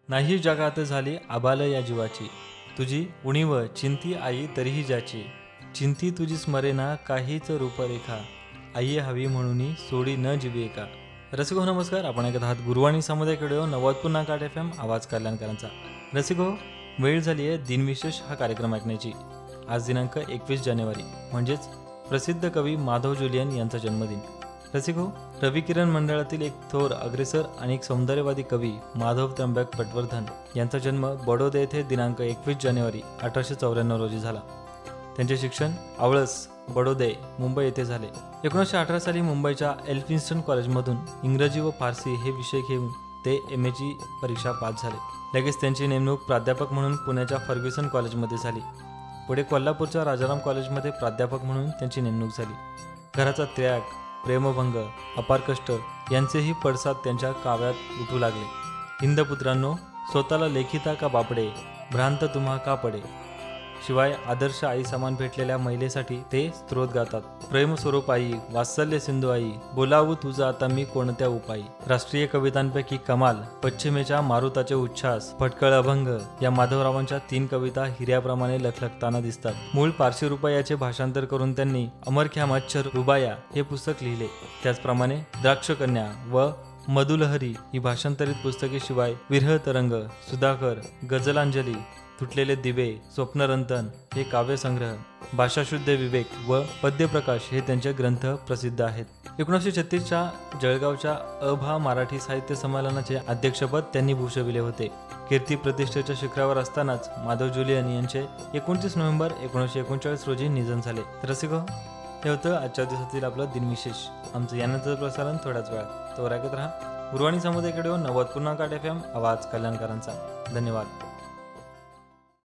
नाही जगात झाली आबाल या जीवाची, तुझी उणीव चिंती आई तरीही ज्याची, चिंती तुझी स्मरेना काहीच रूपरेखा, आई हवी म्हणून सोडी न जीवे का. रसिको नमस्कार, आपण ऐकत आहात गुरुवाणी सामुदायिक रेडिओ 90.8 FM आवाज कल्याणकरांचा. रसिको, वेळ झाली आहे दिनविशेष हा कार्यक्रम ऐकण्याची. आज दिनांक 21 जानेवारी म्हणजेच प्रसिद्ध कवी माधव जुलियन यांचा जन्मदिन. रसिको, रविकिरण मंडळातील एक थोर अग्रेसर आणि एक सौंदर्यवादी कवी माधव त्र्यंबक पटवर्धन यांचा जन्म बडोदे येथे दिनांक 21 जानेवारी 1894 रोजी झाला. त्यांचे शिक्षण आवळस, बडोदे, मुंबई येथे झाले. 1918 साली मुंबईच्या एल्फिन्स्टन कॉलेजमधून इंग्रजी व फारसी हे विषय घेऊन ते MA ची परीक्षा पास झाले. लगेच त्यांची नेमणूक प्राध्यापक म्हणून पुण्याच्या फर्ग्युसन कॉलेजमध्ये झाली. पुढे कोल्हापूरच्या राजाराम कॉलेजमध्ये प्राध्यापक म्हणून त्यांची नेमणूक झाली. घराचा त्याग, प्रेमभंग, अपार कष्ट यांचेही पडसाद त्यांच्या काव्यात उठू लागले. हिंदपुत्रांनो, स्वतःला लेखिता का बापडे, भ्रांत तुम्हा का पडे. शिवाय आदर्श आई समान भेटलेल्या महिलेसाठी ते स्तोत्र गातात. प्रेम स्वरूप आई, वात्सल्य सिंधू आई, बोलावू तुझा आता मी कोणत्या उपायी. राष्ट्रीय कवितांपैकी कमाल, पश्चिमेच्या मारुताचे उच्छ्वास, फटकळ अभंग या माधवरावांच्या 3 कविता हिऱ्याप्रमाणे लखलखताना दिसतात. मूळ पारशी रुपयाचे भाषांतर करून त्यांनी अमरख्या मच्छर रुबाया हे पुस्तक लिहिले. त्याचप्रमाणे द्राक्षकन्या व मधुलहरी ही भाषांतरित पुस्तके, शिवाय विरह तरंग, सुधाकर, गझलांजली, तुटलेले दिवे, स्वप्नरंतन हे काव्यसंग्रह, भाषाशुद्ध विवेक व पद्यप्रकाश हे त्यांचे ग्रंथ प्रसिद्ध आहेत. 1936च्या जळगावच्या अभा मराठी साहित्य संमेलनाचे अध्यक्षपद त्यांनी भूषविले होते. कीर्ती प्रतिष्ठेच्या शिखरावर असतानाच माधव जुलियन यांचे 29 नोव्हेंबर 1939 रोजी निधन झाले. रसिको, हे होतं आजच्या दिवसातील आपलं दिनविशेष. आमचं यानंतर प्रसारण थोड्याच वेळात. तो ऐकत राहा गुरुवाणी सामुदायिक रेडिओ 90.8 FM आवाज कल्याणकरांचा. धन्यवाद.